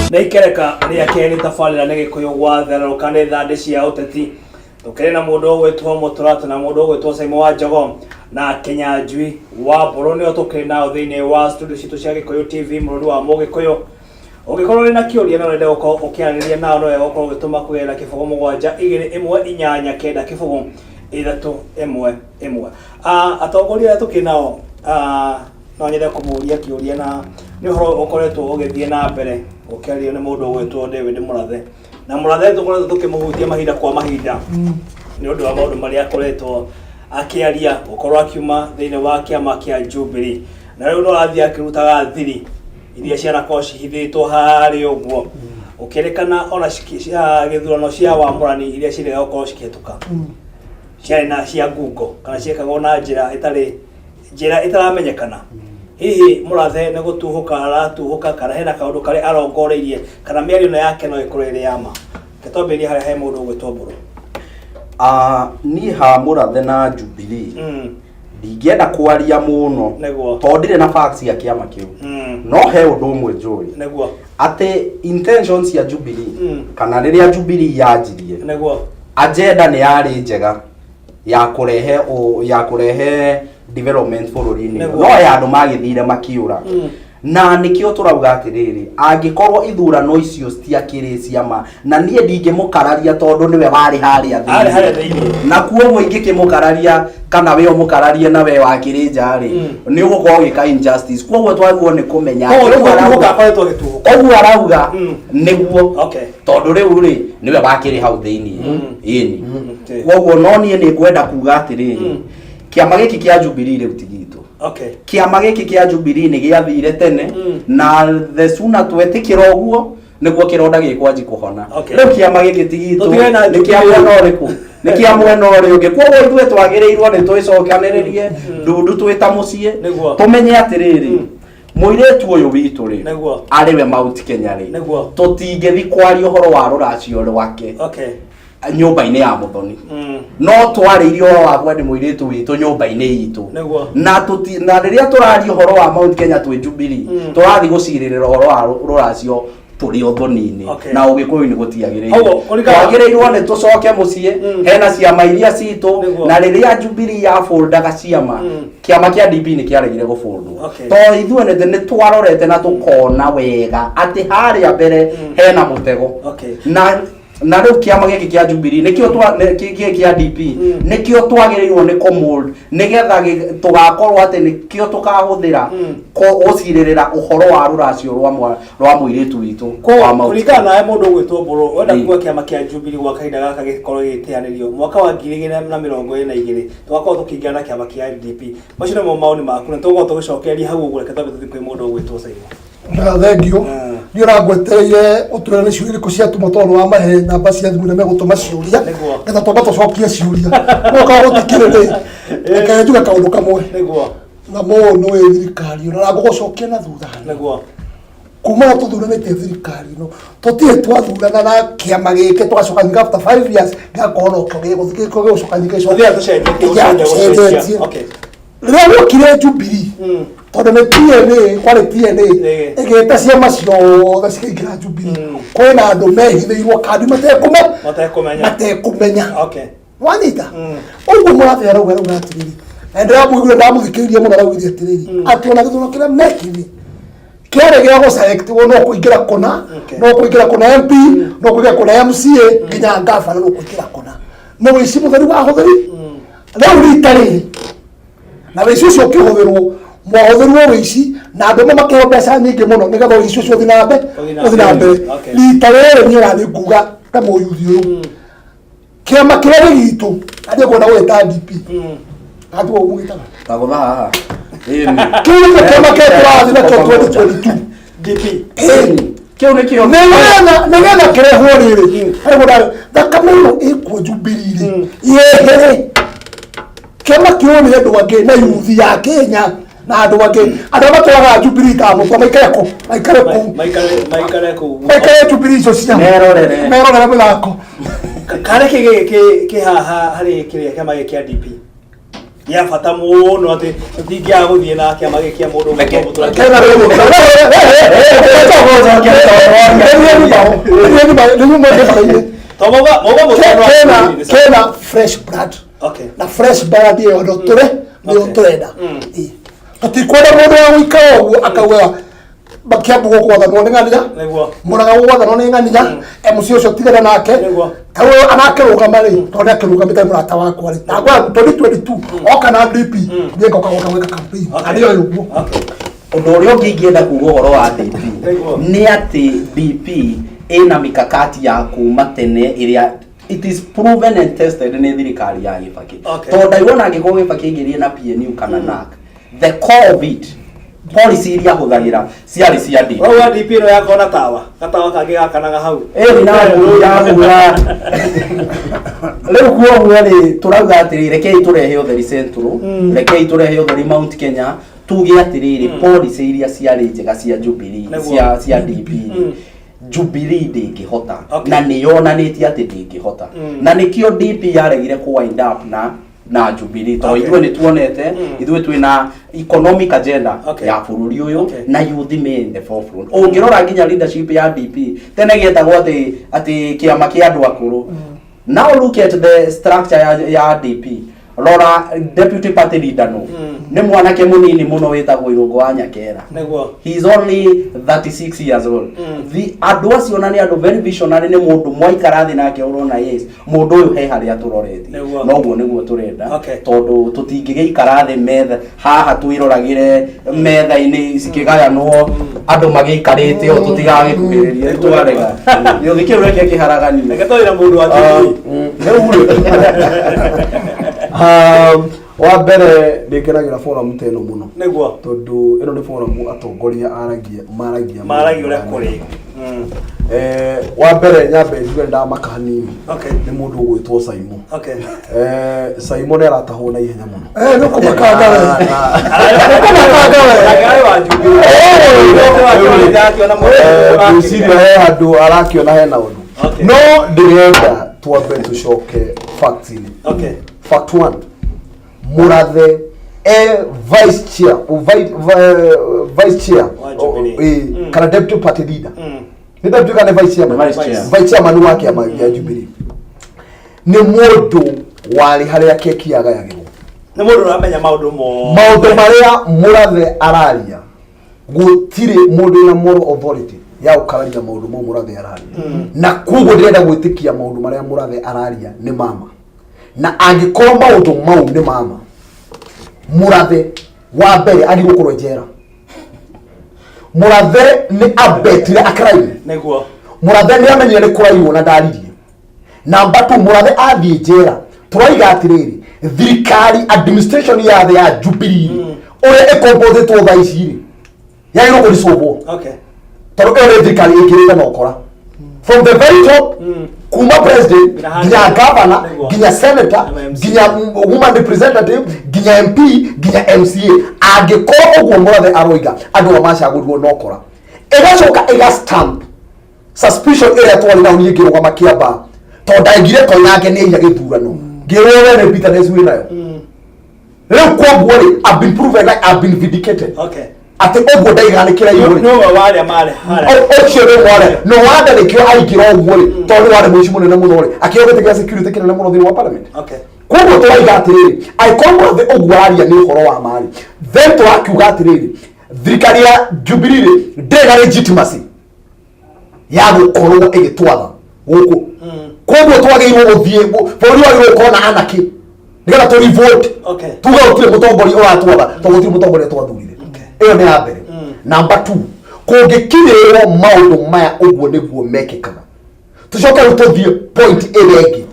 na ikereka ria keri tabarira ni Gikuyu Gwathereruka ni thande cia uteti tukiri na mundu gwitwo Mutura na mundu gwitwo Symo wa Jogoo na Kinyanjui wa mburu ni tukiri nao thiini wa studio citu cia Gikuyu TV Muiruri wa Mugikuyu ugikorwo ri na kiuria na urenda gukorwo ukiarĩria nao no gukorwo gituma kugera kibogo 7-2-1-9 kibogo 3-1-1 atongoria tukiri nao no nyende kumuria kiuria na ni horo ukoretwo ugithie na mbere ukiario ni mundu gwitwo murathe na murathe tukoretwo tukimuhutia mahinda kwa mahinda ni undu wa maundu maria akoretwo akiaria ukorwo akiuma thiini wa kiama kia Jubilee na riu no athia akirutaga thiri iria ciarakorwo cihithitwo hari uguo ukirekana ona githurano cia wamurani iria cirega gukorwo cikihituka ciari na cia ngungo kana ciekagwo na njira itaramenyekana hihi murathe ni gutuhuka aratuhuka kana hena kaundu kari arongoreirie kana miario yake no ikorwo iri yama ketomberia haria he mundu gwitwo mburu ni ha murathe na Jubilee ndingĩenda kwaria muno tondũ ndirĩ na facts ya kiama kiu no he ũndũ ũmwe njũĩ atĩ intentions ya Jubilee kana rĩrĩa Jubilee yanjirie agenda nĩ yarĩ njega ya kurehe development bũrũri-inĩ no ya andũ magĩthire makiũra na nikio turauga atiriri angikorwo ithurano icio citiakĩrĩ ciama na niĩ ndingĩmũkararia tondũ niwe wari haria thĩinĩ na kuoguo ingĩkĩmũkararia kana we ũmũkararie na we wakĩrĩ njarĩ nĩ ũgũkorwo gwĩka injustice kuoguo twagwo nĩ kũmenya ũguo arauga nĩguo tondũ rĩu rĩ niwe wakĩrĩ hau thĩinĩ ĩni kuoguo no niĩ nĩ ngwenda kuga atiriri kiama gĩkĩ kĩa Jubilee rĩu tigitũ kiama gĩkĩ kĩa Jubilee nĩ gĩathire tene na the sooner twetĩkĩra ũguo nĩguo kĩronda gĩkwanji kũhona rĩu kiama gĩkĩ tigitũ nĩ kĩa mwena ũrĩkũ nĩ kĩa mwena ũrĩa ũngĩ kuoguo ithuĩ twagĩrĩirwo nĩ twĩcokanĩrĩrie ndundu twĩ ta mũciĩ tũmenye atĩrĩrĩ mũirĩtu ũyũ witũ rĩ arĩwe Mount Kenya rĩ tũtingĩthi kwaria ũhoro wa rũracio rwake nyumba-inĩ ya muthoni no twarĩirie ũhoro wa kwenda mũirĩtu witũ nyumba-inĩ itũ na rĩrĩa tũraria ũhoro wa Mount Kenya twĩ Jubilee tũrathi gũcirĩrĩra ũhoro wa rũracio tũrĩ ũthoni-inĩ na ũgĩkũyũ-inĩ gũtiagĩrĩirwo nĩ tũcoke mũciĩ hena ciama iria citũ na rĩrĩa Jubilee yafoldaga ciama kiama kia DP nĩ kĩaregire gũfoldwo tondũ ithuĩ nĩ twarorete na tũkona wega atĩ harĩa mbere hena mũtego na rĩu kiama gĩkĩ kĩa Jubilee nĩkĩo kĩa DP nĩkĩo twagĩrĩirwo nĩ kũmold nĩgetha tũgakorwo atĩ nĩkĩo tũkahũthĩra gũcirĩrĩra ũhoro wa rũracio rwa mũirĩtu witũ kũringana nawe mũndũ gwĩtwo mburu wenda kuga kiama kĩa Jubilee gwa kahinda gaka gĩkorwo gĩteanĩrio mwaka wa 2022 tũgakorwo tũkĩingĩra na kiama kĩa DP macio nĩmo maoni maku na tũgũkorwo tũgĩcokeria hau ũguo reke twambe tũthiĩ kwĩ mũndũ gwĩtwo Symo thengio ni ũrangwetereire ũtũrĩre nĩ ciũria irĩkũ ciatũma tondũ wa mahe namba cia thimũ iria megũtũma ciũria getha twamba tũcokie ciũria no kaga gũtikĩrĩ reke njuge kaũndũ kamwe na mũno nĩ thirikari na ngũgũcokia na thutha kuma tũthuranĩte thirikari no tũtirĩ twathurana na kĩama gĩkĩ tũgacoka nginya after 5 years gĩgakorwo no gĩgũcoka nginya rĩrĩa gũkire Jubilee tondũ nĩ thiinie kwarĩ thiinie ĩgĩte ciama ciothe cikĩingĩra Jubilee kwĩna andũ mehithĩirwo kandi matekũmenya wanyita ũguo mũrathe arauga atĩrĩrĩ na ndĩramũiguire ndamũthikĩrĩirie mũno araugire atĩrĩrĩ atĩ ona gĩthurano kĩrĩa mekire kĩarĩ gĩa gũselectwo no kũingĩra kũna no kũingĩra kũna MP no kũingĩra kũna MCA nginya ngabana no kũingĩra kũna no wĩici mũtheri wa hũthĩri rĩu rita rĩrĩ na wĩici ũcio ũkĩhũthĩrwo mwahũthĩrwo wĩici na andũ makĩheo mbeca nyingĩ mũno nĩgetha wĩici ũcio ũthiĩ na mbere rita rĩrĩ niĩ ũrathiĩ kuga ta mũyuthi ũyũ kĩama kĩrĩa gitũ andĩ kwenda gwĩta DP andũ ũguo mũgĩtaga tagũtha haha kĩu kĩama kĩrĩa tũrathiĩ nakĩo 2022 DP kĩu nĩkĩo nĩgetha kĩrehwo rĩrĩ thakame ĩno ĩkuo Jubilee yehere kĩama kĩu nĩ andũ angĩ na yuthi ya Kenya na andũ angĩ andũ matwaraga Jubilee ta mũtwa maikare kũ Jubilee icio cia merorere mũthako kare kĩ haha harĩ kĩrĩa kĩama gĩa DP ya bata muno ati tingia guthie na kiama gikia mundu mutura kena fresh blood. Okay. Na fresh blood yo ndo tore ni turenda. Tatikwenda mundu wa wika oguo akauga bakiambu gukwa thano ni ngania niguo muraga gukwa thano ni ngania MC ucio tigana nake niguo tawo anake rugamari tondu akirugamite murata wakwa ri na kwa 2022 oka na DP ngeko kagoka gwika campaign ario yuguo undu uria ungienda kuga horo wa DP ni ati DP ina mikakati ya kuma tene iria it is proven and tested ni thirikari ya Gibaki tondu ndaigona angiko Gibaki ngirie na PNU kana NAC the core of it policy iria huthagira ciari cia DP wa DP no yakona tawa gatawa kangi gakanaga hau na hura leo kuo mwari turauga atirire rekei turehe utheri central rekei turehe utheri Mount Kenya tuge atirire policy iria ciari njega cia Jubilee cia DP Jubilee ndingihota na niyonanitie ati ndingihota na nikio DP yaregire ku wind up na Jubilee to itwe ni tuonete itwe twina economic agenda ya bururi uyu na youth in the forefront ungirora nginya leadership ya DP tene getagwo ati kiama kia andu akuru now look at the structure ya DP rora deputy party leader no ni mwanake munini muno wetagwo Irungu wa Nyakera he is only 36 years old the adu acio na ni adu very visionary ni mundu mwaikara thi nake urona yes mundu uyu he haria turoreti noguo niguo turenda tondu tutingigeikara thi metha haha twiroragire metha-ini cikigayanwo andu magiikarite o tutigagikuhiririe twarega yo thikiru reke kiharagani reke toira mundu wa wa mbere ndikiragira forum teno muno niguo tondu ino ni forum atongoria maragia uria kuri wa mbere nyambe njuge ndamaka hanini ni mundu gwitwo Symo Symo ni aratahwo na ihenya muno no kumakanga we handu arakiona hena undu no ndirenda twambe tucoke facts ini fact 1 Murathe vice chair kana deputy party leader ni deputy kana vice chairman wake ya Jubilee ni mundu wali haria keki yagayagirwo ni mundu uramenya maundu maria Murathe araria gutire mundu na moral authority ya ukararia maundu mo Murathe araria na kugo ndirenda gwitikia maundu maria Murathe araria ni mama na angikorwo maundu mau ni mama Murathe wa mbere ari gukorwo njera Murathe ni abetire akraime niguo Murathe ni amenyire ni kuraimwo na ndaririe namba 2 Murathe athie njera turaiga atiriri thirikari administration ya Jubilee ore ekompothitwo tha ici ya iro kuri sobo toro ore thirikari ikirite na ukora from the very top kuma president ginya governor ginya senator ginya woman representative ginya MP ginya MCA agikoro ogwo Murathe aroiga andu amacagurwo nokora egacoka ega stamp suspicion area twali na unigiro kwa makiamba to ndaigire to yake ni ya githurano ngirore repeated as we nayo leo kwa bwori I've been proven like I've been vindicated ate ogwo ndaiganikira iguri no wale male ocho no wale no wanda nikyo aikiro ogwo tondu wale mwishi munene muno ri akiyogete security kinene muno thini wa parliament kwa bwo twaiga atiriri I come the ogwo aria ni horo wa mari then to akiuga atiriri thirikari ya Jubilee ndega legitimacy ya gukorwo igitwatha guku kwa bwo twagirwo guthie bori wari gukona anaki nigetha tu revolt tuga utire mutongoria uratwatha to gutire mutongoria twathurire iyo ni ya mbere number 2 kungikiriro maundu maya uguo niguo mekikaga tucoke rututhie point irengi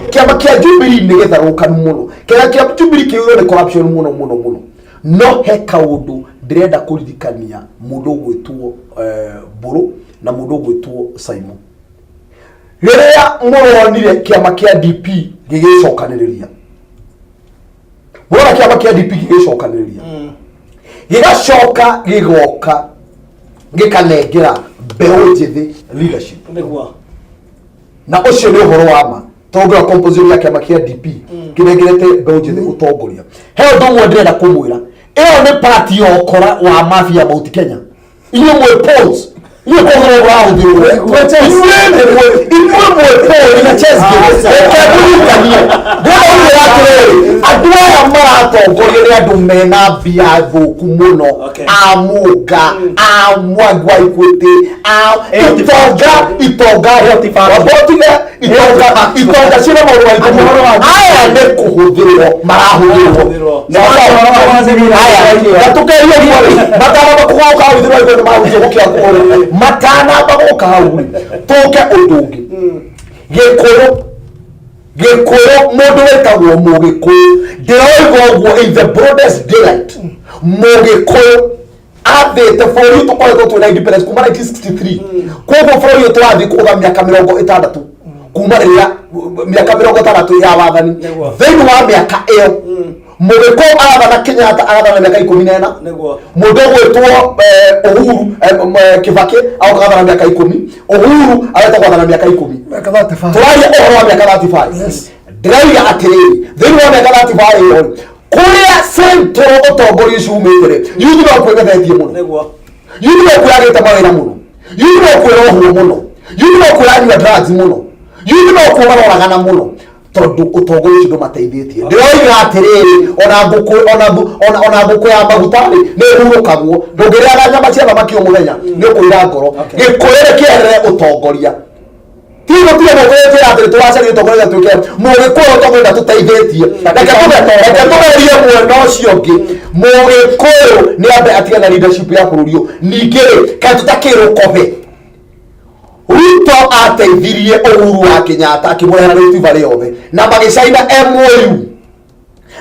kiama kia Jubilee nigetharuka muno kia Jubilee kiuyo ni corruption muno no he kaundu ndirenda kuririkania mundu gwitwo mburu na mundu gwitwo Symo riria muronire kiama kia DP gigicokaniriria murona kiama kia DP gigicokaniriria gigacoka gigoka gikanengera mbeu njithi leadership na ucio ni uhoro wa ma tongira composition ya kiama kia DP kirengerete ndonjete utongoria he ndo mwendera kumwira iyo ni party yokora wa mafia Mount Kenya iyo mwe polls iyo kwa roho ndio imwe polls na chess adwa ya marato ngorire andu mena bia thuku muno amuga amwagwa ikwete itonga wabotiga itonga sina mauru aya ne kuhuthirwo marahuthirwo na aya tukerio kwa matana bakugoka huthirwo iko mahuthirwo gukia kore matana bagoka hau toke udungi Gikuyu mundu wetagwo Mugikuyu ndiroiga uguo in the broadest daylight Mugikuyu athite bũrũri tũkoretwo twĩna independence kuma 1963 koguo bũrũri ũyũ tũrathiĩ kũrũga mĩaka 60 kuma rĩrĩa mĩaka 60 ya wathani thĩinĩ wa mĩaka ĩyo Mugikuyu arathana Kenyatta arathana mĩaka 14 mũndũ ũgwĩtwo Uhuru Kibaki agathana mĩaka 10 Uhuru areta gwathana mĩaka 10 tũraria ũhoro wa mĩaka 35 ndĩrauga atĩrĩrĩ thĩinĩ wa mĩaka 35 ĩyo kuria central ũtongoria ũcio umĩte yuthi no kwĩgethetie mũno yuthi no kwĩagĩte mawĩra mũno yuthi no kwĩrohwo mũno yuthi no kwĩanyua drugs mũno yuthi no kwĩroragana mũno tondu ũtongoria ũcio ndũmateithĩtie ndĩroiga atĩrĩrĩ ona ngũkũ ya maguta nĩ ĩhurũkagwo ndũngĩrĩaga nyama cia thamaki o mũthenya nĩ ũkũira ngoro Gikuyu kĩerere ũtongoria tigo tiga no kwete atĩ twacaria ũtongoria twĩke Mugikuyu ũtongoria tũteithĩtie reke tũgerie mwena ũcio ũngĩ Mugikuyu nĩ ambe atiga na leadership ya bũrũri ũyũ ningĩ kaĩ tũtakĩrũkobe Ruto ateithirie Uhuru wa Kenyatta akĩmũrehera rĩtiba rĩothe na magĩcaina MOU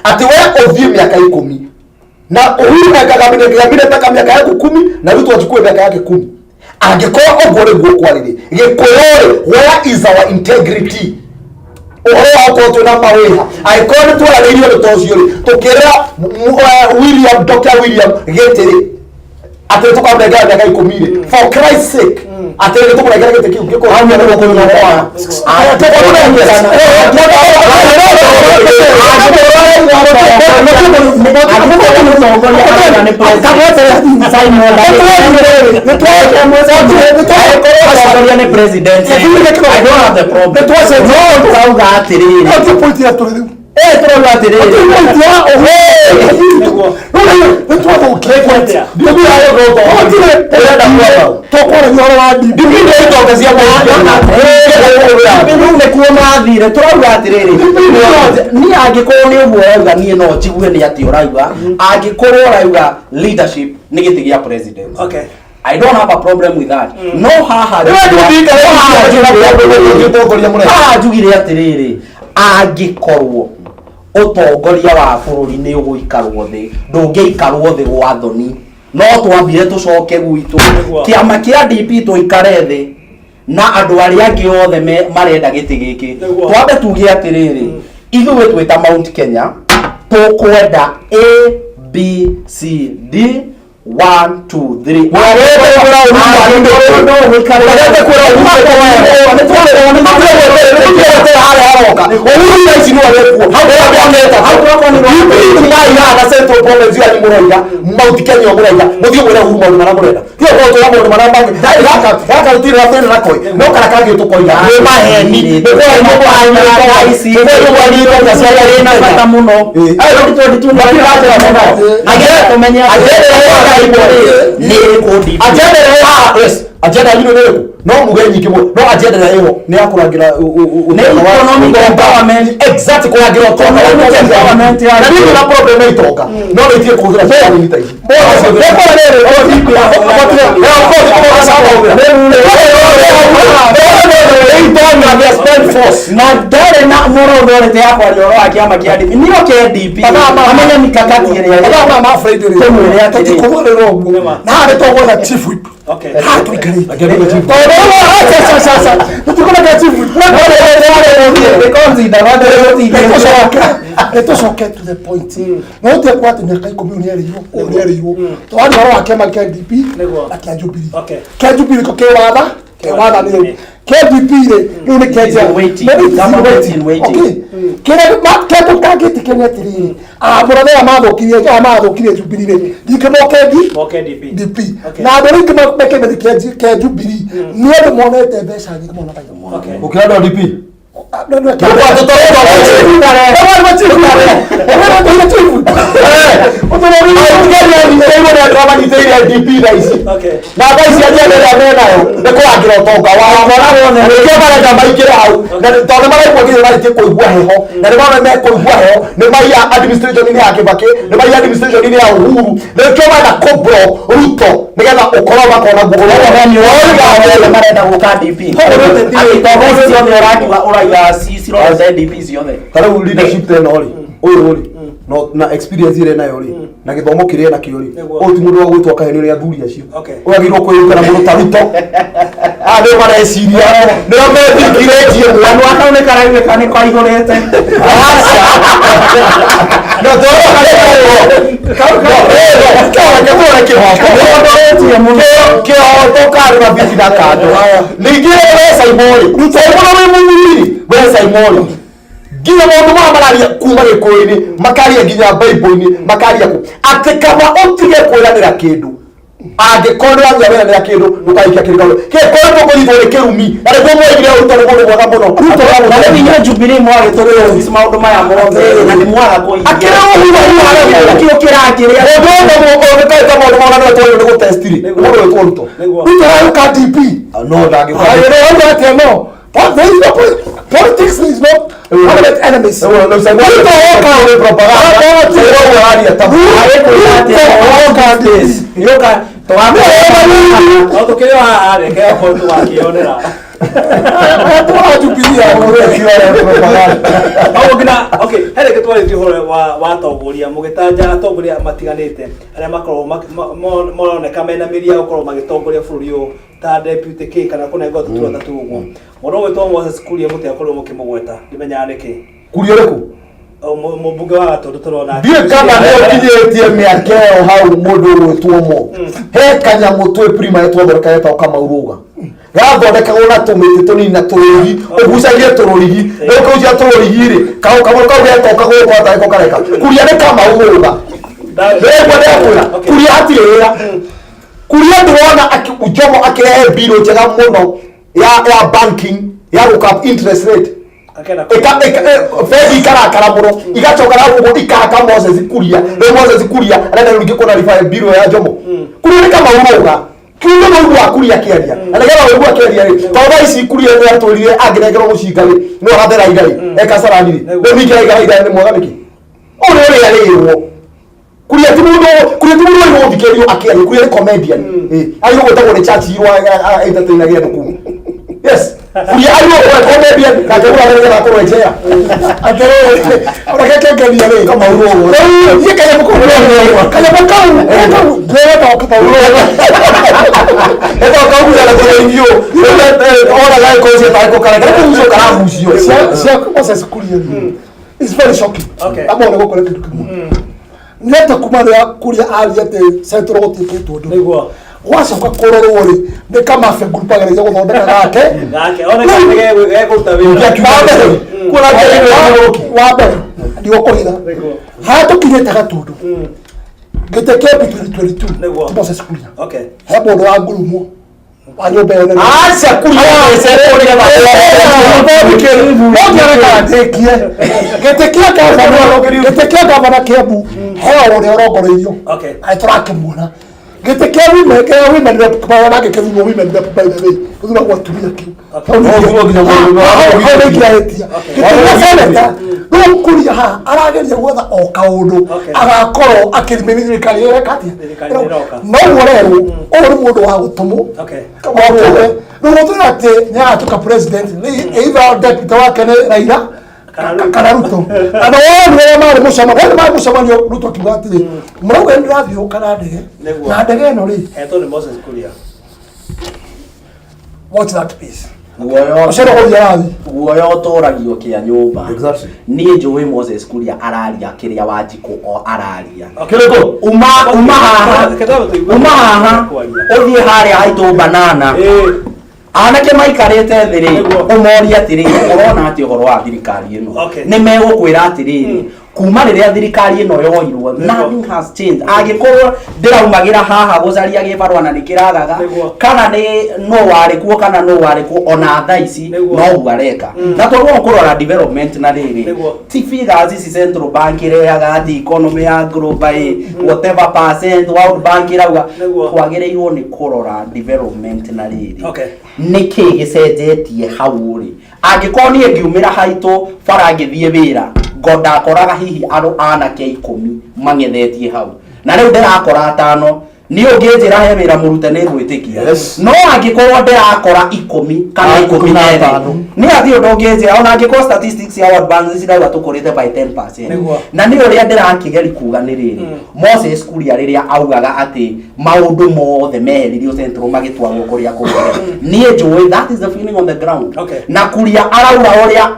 atĩ we ũthiĩ mĩaka 10 na Uhuru ekaga mĩaka yake 10 na Ruto achukue mĩaka yake 10 angĩkorwo ũguo nĩguo kwarĩrĩ Gikuyu where is our integrity ũhoro wa gũkorwo twĩna mawĩra angĩkorwo nĩ twaranĩirio nĩ tocio tũkĩra Dr. William Gĩtĩrĩ atĩ tũkamũnengera mĩaka 10 for Christ's sake atĩ nĩ tũkũnengera gĩtĩ kĩu gĩkorwo hamwe na gũkorwo na kwa aya tũkũnengera I don't have a problem with that. No haha. Jugire atiriri angikorwo utongoria wa bururi ni uguikarwo thi ndungiikarwo thi gwa thoni no twambire tucoke gwitu kiama kia DP tuikare thi na andu ari angi othe marenda giti giki twambe tuge atiriri ithuĩ twita Mount Kenya tukwenda A B C D 1 2 3 agenda yino nero no mugenyi kimo no agenda na eho ni akuragira economic empowerment exactly kuragira economic empowerment ya ndio na problem itoka no itie kuhura sana ni tai bora lero o dipi ya na dare na moro dore te akwa yoro akiama kiadi niyo ke DP amenya mikakati ile ya ma afraid ile ya tukomorero na ale to wona chief whip okay ha tu ikari agere chief sasa tukona ka chief whip eto so get to the point no te kwate miaka 10 uriyo to wani waro akiama ke DP akiajubiri okay kiajubiri ko ke watha ni KDP re no ne keje waiting kene maketo kagiti kenetiri murathe amathokirie Jubilee re dikemo DP na ndori kemo mekebe ke Jubilee ni ndo monete mbeca nyingi mona bayo ukirado DP Kala leadership tena oli oli no na experience ile nayo oli na githomo kiria na kiori o ti mundu wa gwitwa kaheni ria thuri acio ogagirwo kwiruka na mundu taruto ade mara siria no me dikiretie mwana akaone karaiwe kane kwa igorete no to Symo gina mundu mararia kuma gikuini makaria ginya bible-ini makaria ku atikama otige kwiranira kindu angikorwa ngiaranira kindu nukaikia kirikano kekore ko githore kirumi na rego mwegire utore mundu mwega muno ruto na Jubilee mwage tore office maundu maya mothe na ni mwaga ko akira huwa kio kirakiria ndo kaita mundu mwana no tore ngo testiri mundu wetu ruto ruto ka DP no ndagi no politics is not permanent enemies. Okay, hele ketwali tihore wa togoria mugitanja togoria matiganite aria makoro moroneka mena miria ukoro magitongoria bururi u ta deputy K kana kuna ngo tutura tatu uguo moro wetwo Moses Kuria mutia korwo mukimugweta ndimenya niki Kuria riku mubunge wa Gatundu turona die kama leo kijetie miakeo hau mundu wetwomo he kanya mutwe prima yetwothoreka yeta kama uruga gathondeka ona tumiti tunini na turigi ugucagie tururigi reko cia tururigi ri kau geta kagwo kwa ta kareka Kuria ni kama uruga reko ndekwira Kuria hatirira Kuria ndurona akijomo akirehe biro njega muno ya banking ya look interest rate fedi karakara muno igacoka ragugo ikaka Moses Kuria no Moses Kuria arenda rugi kona rifa biro ya jomo Kuria ni kama uruga kiugo no gwa Kuria kiaria anagera wewe kiaria ri tawaba ici Kuria ni atulire agiregero gucingari no hathera igai ekasarani no mikira igai ni mwaganiki ore rirwo Kuria ti mundu no thikerio akiaria Kuria ni comedian ayo gotagwo ni church irwa entertainer gya nduku yes Kuria ayo ko comedian na tegura rega ko rejea atero ora kekengenia ri kama urugo ye kaya mko kaya mko gwe ta ko urugo eto ka uza la ko ndio ora la ko se ta ko kala ko uzo kala musio sia ko Moses Kuria it's very shocking abo ngo ko le neta kumara Kuria aliate centro otike todo niguo wacoka kurorwo ri ni kama fe group agereje guthondeka gake ona kage gutabiria kuna wabe ndio kohira hato kinyete Gatundu giteke 2022 Moses Kuria okay hebo ndo agurumo anyo bene acha Kuria sero ri giteke gavana Kiambu heo uri orongoreirio okay aitorake muona giteke women rep kwa nake kevu women rep by the way kuzura kwa tumia ki no Kuria ha arageria gwetha o kaundu agakorwo akirimenithiri kariere katia no worero ori mundu wa gutumu kama wewe no mutu ati nyatuka president either deputy wake ni Raila kana Ruto ana wao mari mucama ndio Ruto kibati murauga ndirathio kana ndege na ndege no ri eto ni Moses Kuria watch that piece guoya utoragio kia nyumba ni njui Moses Kuria araria kiria Wanjiku o araria kiriko uma haha uthie haria haitu banana anake maikarite thiri umoria atiri urona ati uhoro wa thirikari ino ni megukwira atiri kuma riria thirikari ino yoirwo nothing has changed agikorwo ndiraumagira haha gucaria gibarwa na nikiragaga kana ni no wari kuo kana no wari kuo ona thaici no gwareka na tondå kurora development na riri ti figures ici central bank ireaga ati economy ya global whatever percent world bank irauga kwagireirwo ni kurora development na riri niki gicenjetie hau ri angikorwo ni ngiumira haitu bara ngithie wira ngoda akoraga hihi aro anake 10 mangethetie hau na riu ndirakora 5 ni unginjira he wira murute ni gwitikia no angikorwo ndirakora 10 kana 15 ni athi undu unginjira ona angikorwo statistics ya World Bank cirauga tukurite by 10% na ni uria ndirakigeri kuga ni riri Moses Kuria riria augaga ati maundu mothe meheririo central magitwarwo kuria kuria ni njui that is the feeling on the ground na Kuria araura uria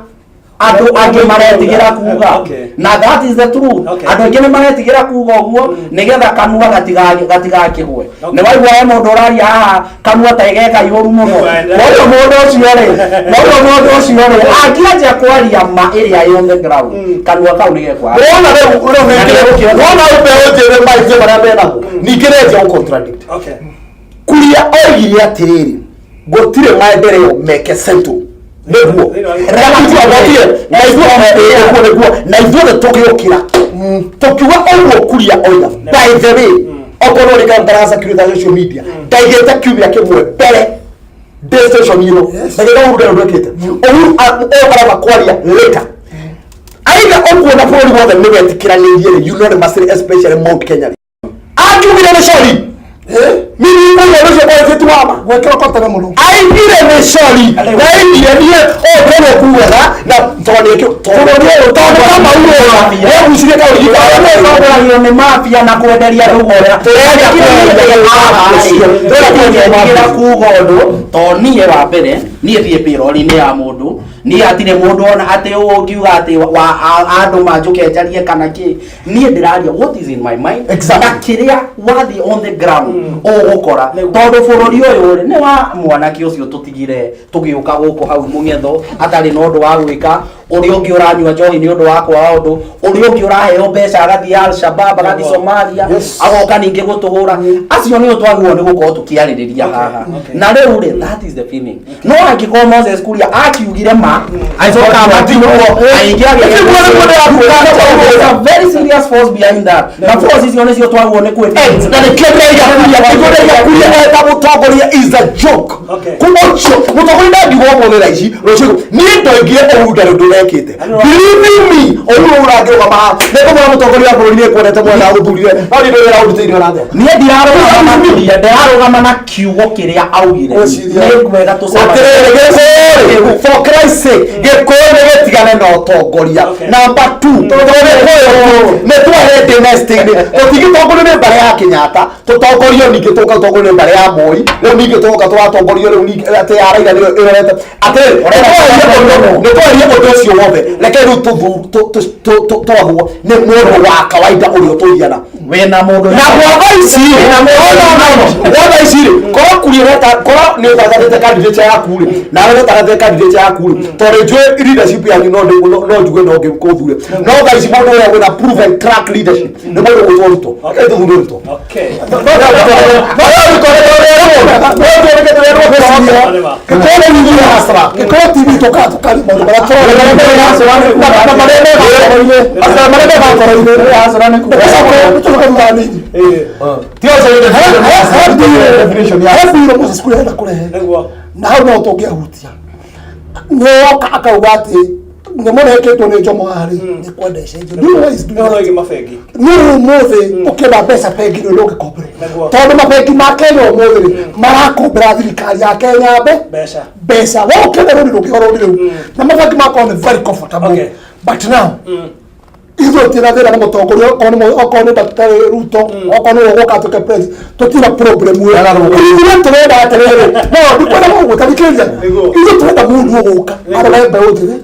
adu ange maretigira kuga na that is the truth adu ange ni maretigira kuga uguo nigetha kanua gatiga kihwe ni waigwa we mundu uraria haha kanua ta igeka ihoru muno oyo mundu ucio ri angiaja kwaria ma area on the ground kanua kau ni gekwa wona upe ujire maite bara bena nikireje on contradict Kuria oigire atiriri gutire maendeleo meke central neguo na ithuothe tũgĩũkĩra tũkiuga ũguo Kuria oiga by the way okorwo rĩ kambaraza kiuga social media ndaigĩte kiumia kĩmwe mbere station ino ndagĩra ũrũndũ ndwĩkĩte ũgũkara kwaria later aiga ũguo na bũrũri wothe nĩwetĩkĩranĩirie you know the master especially Mount Kenya akiugire nĩ sorry mimi mmoja ndio kwa kitu mama wekera kota na muno aingire ni sorry na ingie ni tole kuwega na tole kama huo wewe usije kama hiyo ni mafia na kuendelea rugora tole kugondo to niye wa mbere niye thie pirori ni ya mundu ni atire mundu ona ate ungiuga ate wa andu manjukenjarie kana ki niye ndiraria what is in my mind kiria wathi on the ground ogukora tondu bururi uyu ri ni wa mwanake ucio tutigire tugiuka guku hau mungetho atari no ndu wa gwika uri ungi uranyua njohi ni undu wa kwa undu uri ungi uraheo mbeca agathi Al-Shabaab agathi Somalia agoka ningi gutuhura acio ni utwaguo ni gukorwo tukiaririria haha na riu ri that is the feeling no angiko Moses Kuria akiugire ma aicoka matino aingia a very serious force behind that na force icio ni cio twaguo ni kwenda na ni Kuria eta mutongoria is a joke kumocho mutongoria ndigwo mwonera ici rucio ni ndoingire urundaro ndurekite believe me ururangirwa ma neko mwana mutongoria bũrũri ni kwendete mwana guthurire no ni ndwira urutĩire rathe ni ndirarũgama na kiugo kiria augire ni kwega tusatirire for Christ's sake gĩkũyũ nĩ gĩtigane na ũtongoria number 2 nĩ tware dynasty-inĩ tũtigĩtongorio nĩ mbara ya Kenyatta tũtongorio ningĩ tũtongorio nĩ mbara ya Moi rĩu ningĩ tũtongorio rĩu ningĩ atĩ ya Raila ĩrorete atĩ nĩ twarie ũndũ ũcio wothe reke rĩu twaguo nĩ mũndũ wa kawaida ũrĩa ũtũhiana wena mũndũ na gwa ici korwo Kuria korwo nĩ ũtangathĩte candidate yaku rĩ na wewe ũtangathĩte candidate yaku rĩ tondũ njũĩ leadership yanyu no njuge no ngĩkũthure no thaa ici mũndũ ũrĩa wĩna proven track leadership nĩ mũndũ ũgũtwarĩtwo ũgũthurĩtwo gĩkorwo TV tũkari maũndũ na hau no tũngĩahutia nĩoka akauga atĩ nĩmũrekĩtwo nĩ Jomo harĩ nĩ kwenda icenjio nĩ ũmũthĩ ũkĩenda mbeca bengi nĩ ũngĩkombere tondũ mabengi ma Kenya ũmũthĩ marakombera thirikari ya Kenya mbeca we ũkĩenda rũni rũngĩhoro rĩu na mabengi makorwo nĩ very comfortable but now ithuĩ tĩna thĩna na mũtongoria okorwo nĩ Daktari Ruto okorwo nĩ ũgũka atuĩke president tũtirĩ problem ithuĩ tũrenda atĩrĩrĩ no ndikwenda gũgũtarikĩria ithuĩ tũrenda mũndũ ũgũka arore mbeũ njĩthĩ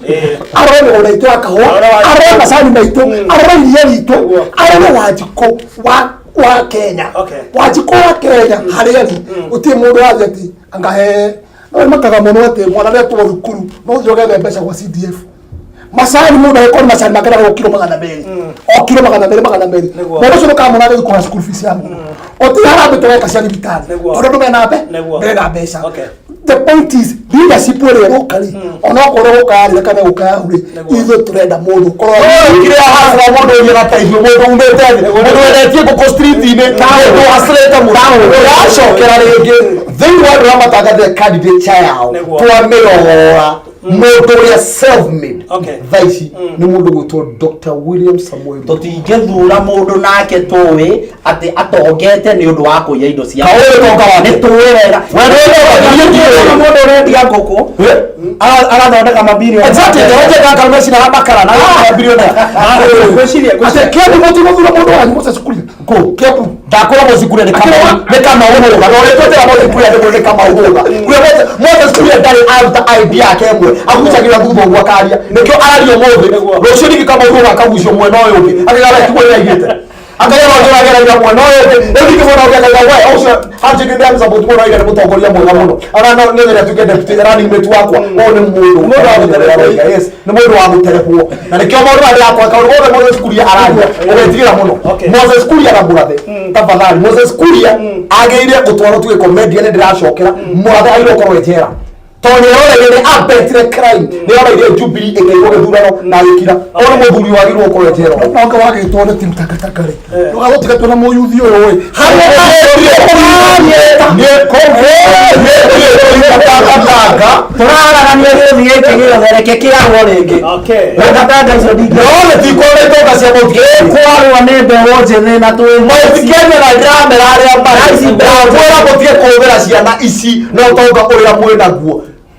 arore mĩgũnda itũ ya kahũa arore macani maitũ arore iria ritũ arore Wanjikũ wa Kenya Wanjikũ wa Kenya harĩa gũtirĩ mũndũ wathiĩ atĩ angahe makaga muno ati mwana retwo thukuru no jogethe mbeca kwa CDF masani muda yako masani makara kwa kilo 200 o kilo 200 mwana sio kama mwana kwa school fees yangu oti harabe to ka ciani bitani ondo ndo mena be bega mbeca the point is leadership wele locally ona ko ukari kana ukari itho turenda mundu korwo kire hasa mundu yera taithio mundu umete mundu weretie ko street ine tawo asleta mundu yashokera rege then what ramataga the candidate chao twamerora mundu ya self made thaici ni mundu gwitwo Dr. William Samuel tutingethura mundu nake tuwi ati atongete ni undu wa kuiya indo cia ni tuwega mundu urendia nguku arathondeka mabilioni exactly ndoje kaka mesi na makara na mabilioni gweciria kebu muthura mundu wanyu mucecukuri ko kebu ndakora mucukuri ni kama uhuga no retete mucukuri ni kama uhuga kwe mucukuri ndari alta idea kemwe akuchagira thutha gwa karia nikio arario mothe rucio niki kama uhuga akagucio mwena uyu ungi akigara kigwe yaigite akaya wagera mwena uyu ungi ndiki bona ukagaga we ucio hanje ndi ndamza botu bona ire mutongoria mwega muno ara no nethera tuge deputy running mate wakwa o ni mundu wa guterera yes ni mundu wa guterehwo na nikio mundu ari akwa ka urwo Moses Kuria araria uretigira muno Moses Kuria na murathe tafadhali Moses Kuria ageire gutwaro tuge comedian ndiracokera murathe airo korwo ejera tonye ore ni abetire crime ni ora ile Jubilee ikaigwo githurano na ikira ora muthuri wagirwo korwo ejera nonga wagitwo ni timu takatakare ugagotiga tuna muyuthi uyu we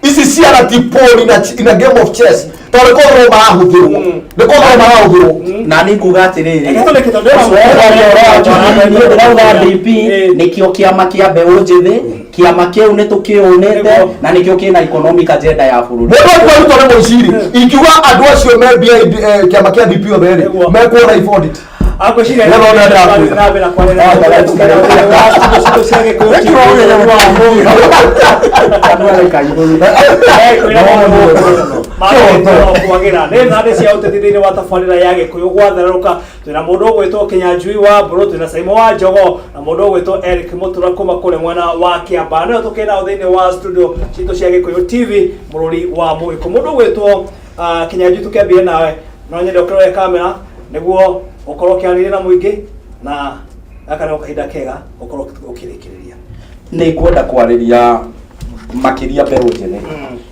Isi ciana tipoli na game of chess tore ko ro marahuthirwo ne ko ro marahuthirwo na ni nguga atiriri DP nikio kiama kia mbeu njithi kiama kiu ni tukiunite na nikio kina economic agenda ya bururi mundu kwa rutone muciri ikiuga andu acio me kiama kia DP obere me kuona ifodi akweshiria na bela kwa Gikuyu Gwathereruka twina mundu gwitwo Kinyanjui wa mburu twina Symo wa Jogoo na mundu gwitwo Erick Mutura kuma kule mwana wa Kiamba no tukena thiini wa studio citu cia Gikuyu TV Muiruri wa Muiku mundu gwitwo Kinyanjui tukiambia nawe no nyende ukirore kamera niguo ukorwo kiarire na muingi na akana ukahinda kega ukorwo ukirikiriria ni kwenda kwariria makiria mbero njene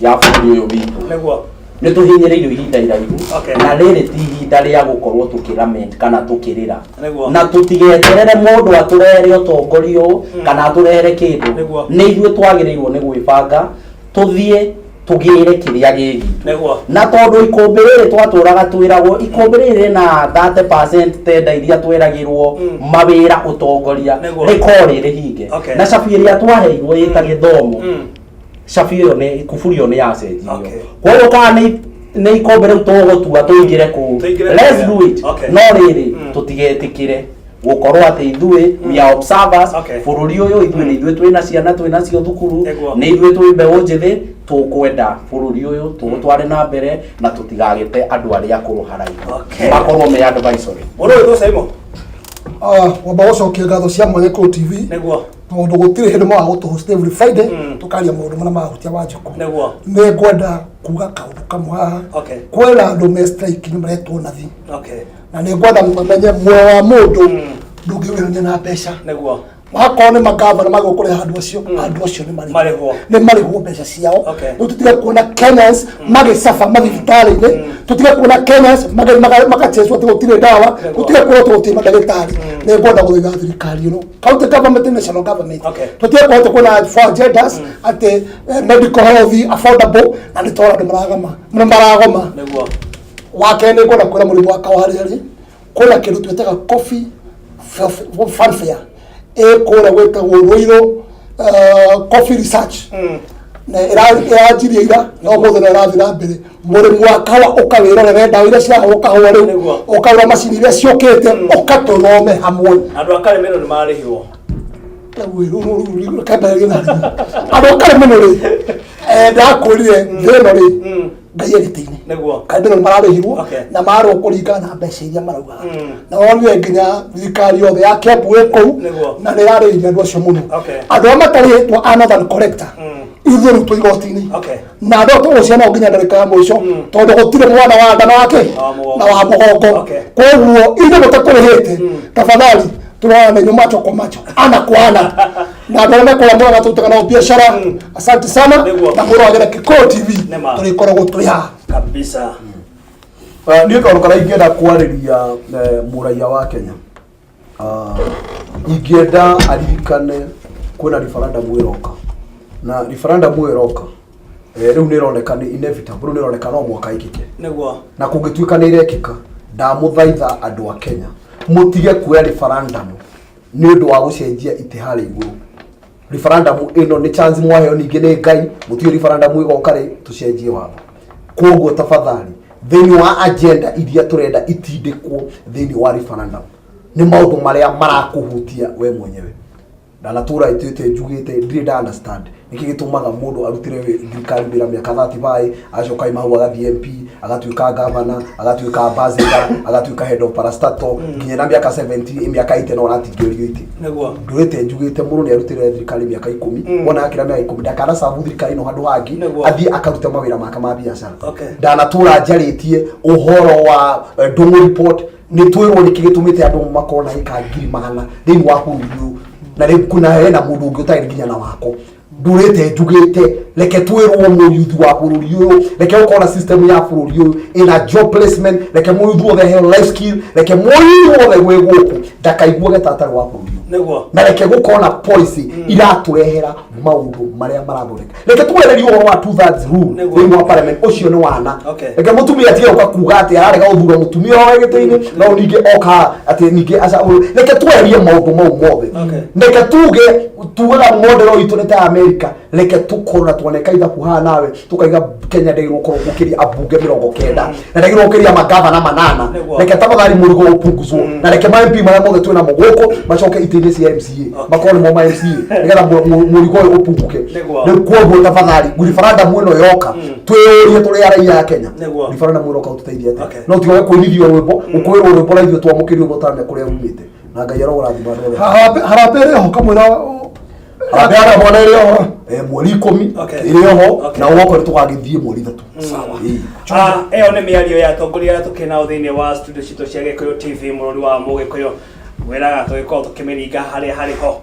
ya bũrũri ũyũ witũ niguo ni tuhinyiriirio ihinda iraihu na riri ti ihinda ria gukorwo tukirament kana tukirira na tutigeterere mundu aturere utongorio kana aturere kindu ni ithuĩ twagĩrĩirwo ni gwĩbanga tuthie tugire kiria gigi na tondu ikombe riri twaturaga twiragwo ikombe riri na 30% tenda iria twiragirwo mawira utongoria rikori rihinge na cabi iria twaheirwo ita githomo cabi iyo ni kuburio ni yacenjio koguo kana ni ikombe riu tugutua tuingire ku let's do it no riri tutigetikire gukorwo ati ithuĩ we are observers bururi uyu ithuĩ twina ciana twinacio thukuru ni ithuĩ twi mbeu njithi tukwenda bururi uyu tugutware na mbere na tutigagite andu aria akuru haraihu makorwo me advisory mundu witwo Symo wamba gucokia ngatho cia Mwanyeko TV niguo tondu gutire hindu ma gutuhost every Friday tukaria maundu mana mahutia Wanjiku niguo ni ngwenda kuga kaundu kamwe haha kwera andu me strike ni maretwo nathi na ni ngwenda mamenye muoyo wa mundu ndungiwirania na mbeca niguo makone magavana magukure andu acio ni marihwo mbeca ciao tutiga kuona Kenyans magicafa mathibitari-ini tutiga kuona Kenyans magacheswa gutire dawa tutiga kuona gutire madagitari ni ngwenda guthiga thirikari ino county government national government tutiga kuona for agendas ati medical health affordable na ni tora andu maragoma niguo wake ni ngwenda kuona murimu wa kawariri kuna kindu twetaga coffee fanfare ekora wetagwo Ruiru coffee research na irajiria ira no muthe na irathi na mbere murimu wa kawa ukawirorera ndawa iria cia ukahwa riu ukawira macini iria ciokete ukatuthome hamwe andu akaremero ni marihwo Kada gina. Ado kare muno ri. Da ko ri theno ri. Ngai agitiine. Neguo. Kainde no marare hirwo na maro kuringa na mbeca iria marauga. Na wonire nginya thirikari yothe ya Kiambu eko na nä rarä iria andå acio må no andå arä matarä two another collector ithuä rä tå igoti-inä na andå tå gå ciana nginya ndarä ya må ico tondå gå tirä mwana wa nda na wake na wa må gongo koguo ithuä gå takå rä hä te tafadhali tunaona menyo macho kwa macho ana kwa ana na andå arä mekå ramå tå tega nao biashara asante sana na må rå agä Gikuyu TV tå rä koragwo twä haha kabisa. Niä kaå kana ingĩenda kwarĩria mũraiya wa Kenya ingĩenda aririkane kwĩna referendum ĩroka na referendum ĩroka rĩu nĩ ĩroneka nĩ inevitable rĩu nĩ ĩroneka no mwaka ĩkĩke Nĩguo. na kũngĩtuĩka nĩ ĩrekĩka ndamũthaitha andũ a Kenya mũtige kuoya referendum nĩ ũndũ wa gũcenjia itĩ harĩa igũrũ. Referendum ĩno nĩ chance mwaheo ningĩ nĩ Ngai mũtige referendum ĩgoka rĩ tũcenjie watho. Koguo tafadhali thĩinĩ wa agenda iria tũrenda itindĩkwo thĩinĩ wa referendum nĩ maũndũ marĩa marakũhutia we mwenyewe. Ndanatũra ituĩte njugĩte ndirĩ nda understand nĩkĩ gĩtũmaga mũndũ arutĩre thirikari wĩra mĩaka 35 acoka imahau agathiĩ MP agatuĩka governor agatuĩka ambassador agatuĩka head of parastatal nginya na mĩaka 70 mĩaka 80 no ratingĩũrio itĩ. Nĩguo. Ndũrĩte njugĩte mũndũ nĩ arutĩre thirikari mĩaka 10 wona akĩra mĩaka 10 ndakana sabu thirikari no handũ hangĩ athiĩ akaruta mawĩra make ma biacara. Ndanatũra njarĩtie ũhoro wa Ndung'u report nĩ twĩrwo nĩkĩ gĩtũmĩte andũ makorwo na ĩka 100,000 thĩinĩ wa bũrũri ũyũ na rĩu kuna hena mũndũ ũngĩ ũtarĩ nginya na wako. Ndũrĩte njugĩte reke twĩrwo mũyuthi wa bũrũri ũyũ reke ũkorwo na system ya bũrũri ũyũ ina job placement reke mũyuthi wothe heo life skill reke mũyuthi wothe gwĩ gũkũ ndakaiguage tatarĩ wa bũrũri ũyũ na reke gũkorwo na policy iratũrehera maũndũ marĩa marathondeka reke twehererie ũhoro wa 2/3 rule thĩinĩ wa parliament ũcio nĩ wana reke mũtumia atige gũka kuga atĩ ararega gũthura mũtumia wa gĩtĩ-inĩ no ningĩ oka atĩ ningĩ reke tweherie maũndũ mau mothe reke tugaga model itũ nĩ ta America reke tukorwo na tuoneka ithabu haha nawe tukaiga Kenya ndĩgĩrwo gũkorwo gũkĩria abunge 90 na ndĩgĩrwo gũkĩria magavana 8 reke tafadhali mũrigo ũpunguzwo na reke ma MP marĩa mothe twĩna mũgũkũ macoke itĩ-inĩ cia MCA makorwo nĩmo ma MCA nĩgetha mũrigo ũyũ ũpunguke. Rĩu koguo tafadhali referendum ĩno yoka twĩyũrie tũrĩ raia a Kenya referendum ĩroka ũtũteithie atĩa no tigoe kũinithio rwĩmbo ũkwĩrwo rwĩmbo na ithuĩ twamũkĩrio ũguo ũtaramenya kũrĩa umĩte na Ngai arogũrathima andũ othe. Harambee ĩrĩ ho kamwĩra Abera mwana ĩrĩ ho mweri 10 ĩrĩ ho na ũgoko nĩ tũgagĩthiĩ mweri 3. Sawa. Ĩyo nĩ mĩario ya atongoria arĩa tũkĩnao thĩinĩ wa studio citũ cia Gikuyu TV mũrori wa Mũgĩkũyũ wĩraga tũgĩkorwo tũkĩmĩringa harĩa harĩ ho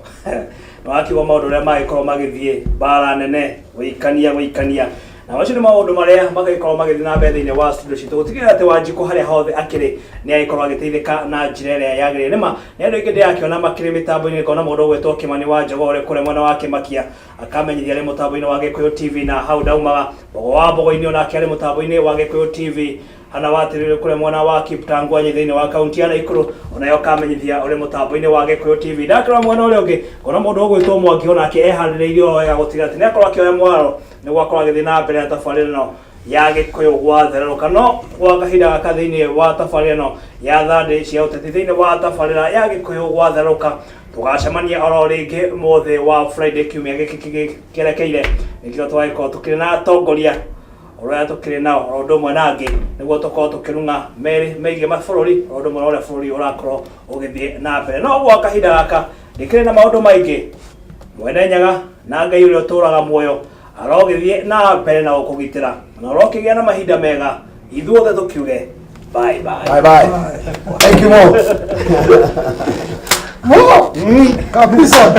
na wakiuga maũndũ ũrĩa magĩkorwo magĩthiĩ mbara nene gũikania na macio nĩ maũndũ marĩa magĩkorwo magĩthiĩ na mbere thĩinĩ wa studio citũ gũtigĩrĩra atĩ Wanjikũ harĩa hothe akĩrĩ nĩ agĩkorwo agĩteithĩka na njĩra ĩrĩa yagĩrĩire nĩma nĩ andũ aingĩ ndĩrakĩona makĩrĩ mĩtambo-inĩ ngona mũndũ ũgwĩtwo Kĩmani wa Jogoo ũrĩ kũrĩa mwena wa Kĩmakia akamenyithia arĩ mũtambo-inĩ wa Gikuyu TV na hau daumaga Mbogo wa Mbogo-inĩ onake arĩ mũtambo-inĩ wa Gikuyu TV hana watirĩrĩ kũrĩa mwena wa Kiptangwanyi thĩinĩ wa kaunti ya Naikuru onayo kamenyithia ũrĩ mũtambo-inĩ wa Gikuyu TV ndakĩrora mwena ũrĩa ũngĩ ngona mũndũ ũgwĩtwo Mwangi onake eharĩrĩirie o wega gũtiga atĩ nĩ akorwo akĩoya mwaro nĩguo akorwo agĩthiĩ na mbere na tabarĩra ĩno ya Gikuyu Gwathereruka no gwa kahinda gaka thĩinĩ wa tabarĩra ĩno ya thandĩ cia ũteti thĩinĩ wa tabarĩra ya Gikuyu Gwathereruka tũgacemania oro rĩngĩ mũthĩ wa Friday kiumia gĩkĩ kĩrekeire nĩkĩo twagĩkorwo tũkĩrĩ na atongoria ũrĩa tũkĩrĩ nao o ũndũ ũmwe na angĩ nĩguo tũkorwo tũkĩrũnga merĩ megiĩ mabũrũri o ũndũ ũmwe na ũrĩa bũrũri ũrakorwo ũgĩthiĩ na mbere no gwa kahinda gaka ndĩkĩrĩ na maũndũ maingĩ Mwene Nyaga na Ngai ũrĩa ũtũũraga muoyo arogĩthiĩ na mbere na gũkũgitĩra na ũrokĩgĩa na mahinda mega ithuothe tũkiuge bye bye. Bye bye. Thank you Mo. Mo kabisa.